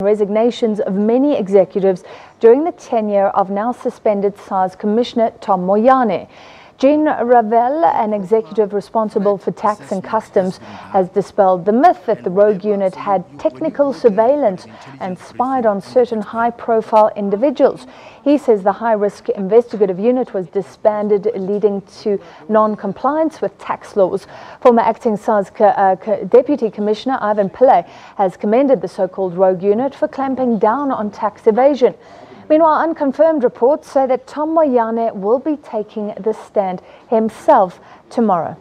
Resignations of many executives during the tenure of now suspended Sars Commissioner Tom Moyane. Jean Ravel, an executive responsible for tax and customs, has dispelled the myth that the rogue unit had technical surveillance and spied on certain high-profile individuals. He says the high-risk investigative unit was disbanded, leading to non-compliance with tax laws. Former acting Sars Deputy Commissioner Ivan Pillay has commended the so-called rogue unit for clamping down on tax evasion. Meanwhile, unconfirmed reports say that Tom Moyane will be taking the stand himself tomorrow.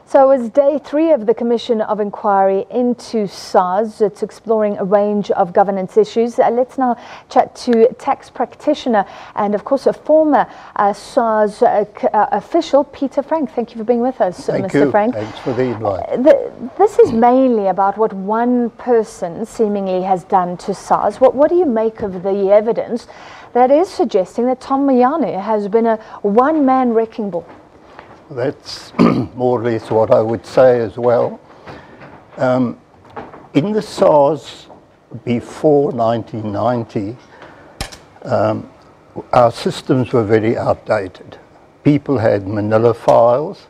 So it's day 3 of the Commission of Inquiry into Sars. It's exploring a range of governance issues. Let's now chat to tax practitioner and, of course, a former Sars official, Peter Franck. Thank you for being with us, Mr. Franck. Thanks for the invite. This is mainly about what one person seemingly has done to Sars. What do you make of the evidence that is suggesting that Tom Moyane has been a one-man wrecking ball? That's more or less what I would say as well. In the Sars before 1990, our systems were very outdated. People had manila files,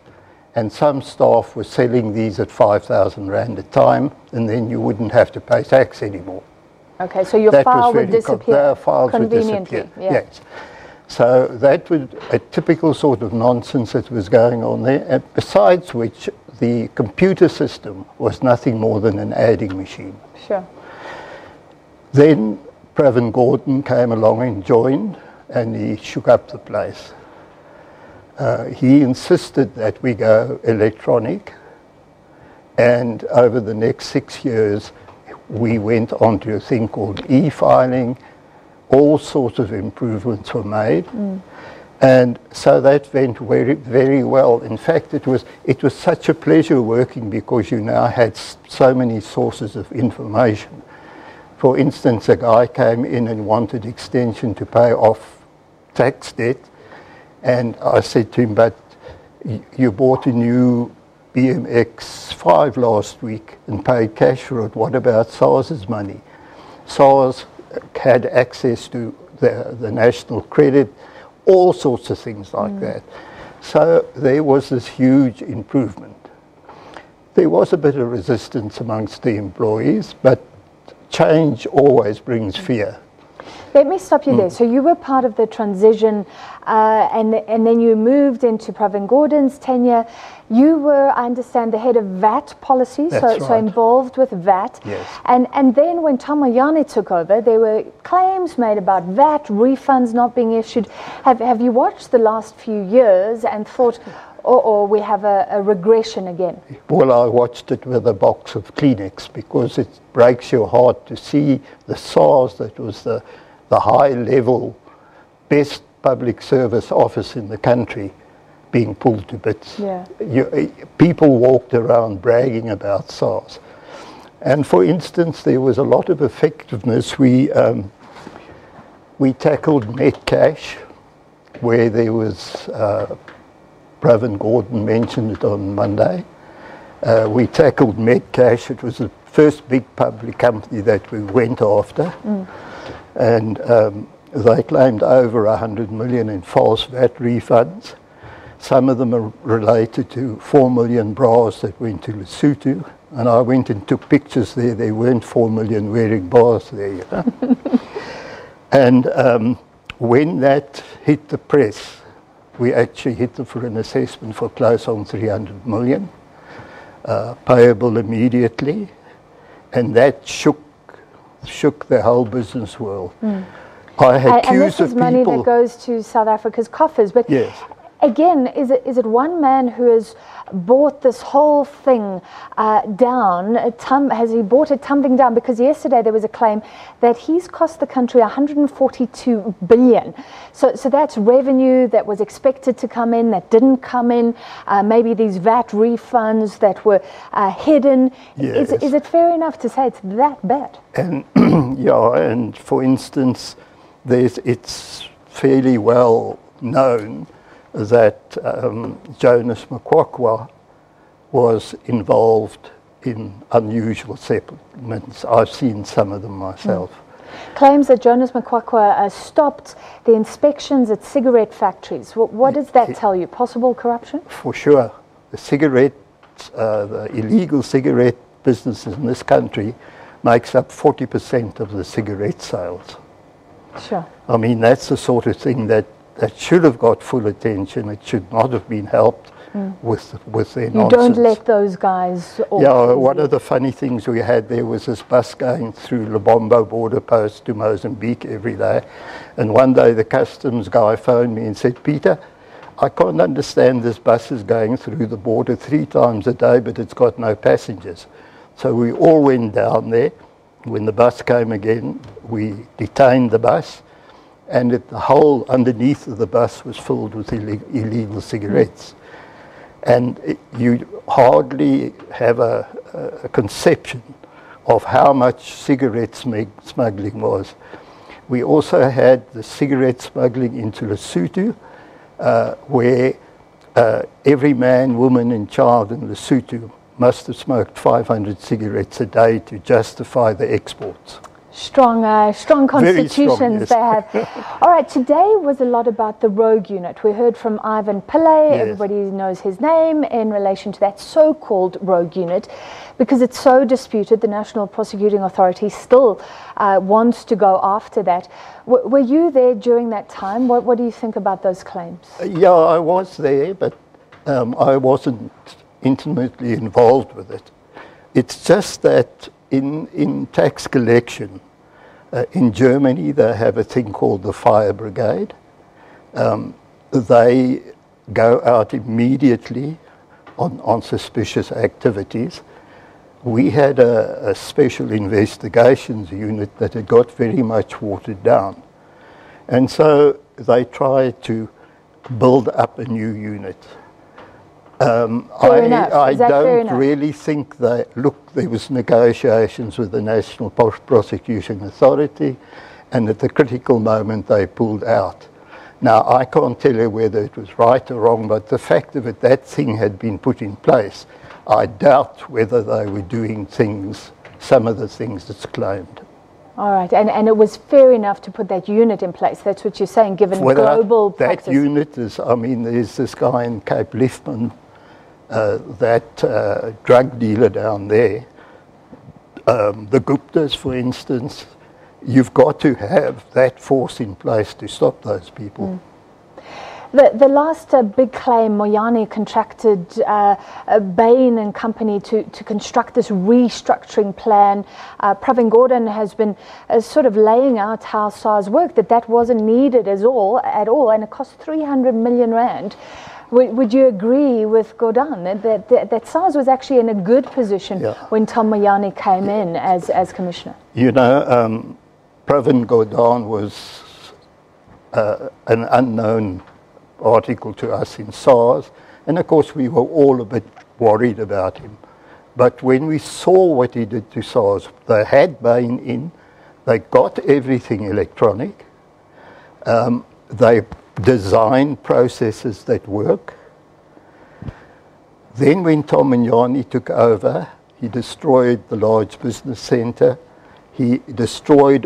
and some staff were selling these at 5,000 Rand a time, and then you wouldn't have to pay tax anymore. Okay, so your file would disappear their files conveniently. Would disappear. Yes. So that was a typical sort of nonsense that was going on there, and besides which the computer system was nothing more than an adding machine. Sure. Then President Gordon came along and joined, and he shook up the place. He insisted that we go electronic, and over the next 6 years we went on to a thing called e-filing. All sorts of improvements were made, and so that went very, very well. In fact, it was such a pleasure working because you now had so many sources of information. For instance, a guy came in and wanted extension to pay off tax debt, and I said to him, "But you bought a new BMX 5 last week and paid cash for it. What about Sars's money?" Sars had access to the national credit, all sorts of things like that. So there was this huge improvement. There was a bit of resistance amongst the employees, but change always brings fear. Let me stop you there. So you were part of the transition and then you moved into President Gordon's tenure. You were, I understand, the head of VAT policy, so involved with VAT. Yes. And then when Tom Moyane took over, there were claims made about VAT refunds not being issued. Have you watched the last few years and thought, or we have a regression again? Well, I watched it with a box of Kleenex because it breaks your heart to see the Sars that was the high-level, best public service office in the country being pulled to bits. Yeah. People walked around bragging about Sars. And for instance, there was a lot of effectiveness. We tackled net cash, where there was, President Gordon mentioned it on Monday. We tackled net cash. It was the first big public company that we went after. And they claimed over 100 million in false VAT refunds. Some of them are related to 4 million bras that went to Lesotho, and I went and took pictures there. There weren't 4 million wearing bras there, you know. And when that hit the press, we actually hit them for an assessment for close on 300 million, payable immediately, and that shook the whole business world. I had and this is of money people that goes to South Africa's coffers. But yes. Again, is it one man who has brought this whole thing down? Has he brought it tumbling down? Because yesterday there was a claim that he's cost the country 142 billion. So that's revenue that was expected to come in, that didn't come in. Maybe these VAT refunds that were hidden. Yes. Is it fair enough to say it's that bad? And yeah, and for instance, it's fairly well known that Jonas Makwakwa was involved in unusual settlements. I've seen some of them myself. Claims that Jonas Makwakwa stopped the inspections at cigarette factories. What does that tell you? Possible corruption? For sure. The illegal cigarette business in this country makes up 40% of the cigarette sales. Sure. I mean, that's the sort of thing that should have got full attention. It should not have been helped with their nonsense. You don't let those guys off. Yeah, one of the funny things we had there was this bus going through Lubombo border post to Mozambique every day. And one day the customs guy phoned me and said, "Peter, I can't understand this bus is going through the border 3 times a day, but it's got no passengers." So we all went down there. When the bus came again, we detained the bus, and the whole underneath of the bus was filled with illegal cigarettes. And you hardly have a conception of how much cigarette smuggling was. We also had the cigarette smuggling into Lesotho, where every man, woman and child in Lesotho must have smoked 500 cigarettes a day to justify the exports. Strong constitutions strong, yes. they have. All right, today was a lot about the rogue unit. We heard from Ivan Pillay, yes. Everybody knows his name, in relation to that so-called rogue unit. Because it's so disputed, the National Prosecuting Authority still wants to go after that. Were you there during that time? What do you think about those claims? Yeah, I was there, but I wasn't intimately involved with it. It's just that in tax collection, in Germany, they have a thing called the fire brigade. They go out immediately on suspicious activities. We had a special investigations unit that had got very much watered down. And so they tried to build up a new unit. I don't really think that, look, there was negotiations with the National Prosecution Authority, and at the critical moment they pulled out. Now, I can't tell you whether it was right or wrong, but the fact of it, that thing had been put in place. I doubt whether they were doing things, some of the things that's claimed. All right, and it was fair enough to put that unit in place. That's what you're saying, given global practice. That unit is, I mean, there's this guy in Cape Liefman, that drug dealer down there, the Guptas, for instance. You've got to have that force in place to stop those people. The last big claim, Moyane contracted Bain and Company to construct this restructuring plan. Pravin Gordhan has been sort of laying out how SARS worked, that wasn't needed at all, and it cost 300 million rand. Would you agree with Gordhan that SARS was actually in a good position when Tom Moyane came in as commissioner? You know, Pravin Gordhan was an unknown article to us in SARS, and of course we were all a bit worried about him. But when we saw what he did to SARS, they had Bain in, they got everything electronic, they designed processes that work. Then when Tom Moyane took over, he destroyed the large business centre, he destroyed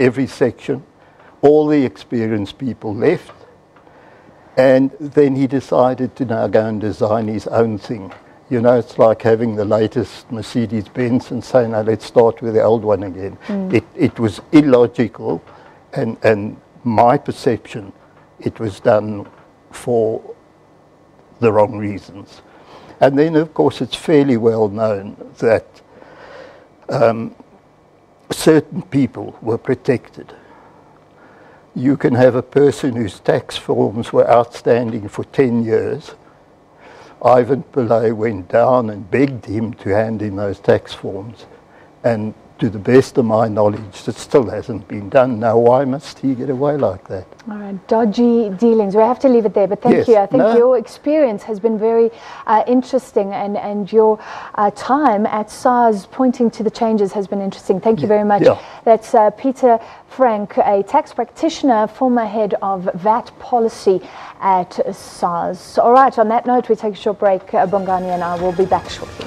every section, all the experienced people left, and then he decided to now go and design his own thing. You know, it's like having the latest Mercedes-Benz and saying, "Now let's start with the old one again." It was illogical, and my perception, it was done for the wrong reasons. And then, of course, it's fairly well known that certain people were protected. You can have a person whose tax forms were outstanding for 10 years. Ivan Pillay went down and begged him to hand in those tax forms. And to the best of my knowledge, that still hasn't been done. Now, why must he get away like that? All right, dodgy dealings. We have to leave it there, but thank you. I think your experience has been very interesting, and your time at SARS pointing to the changes has been interesting. Thank you very much. That's Peter Franck, a tax practitioner, former head of VAT policy at SARS. All right, on that note, we take a short break. Bongani and I will be back shortly.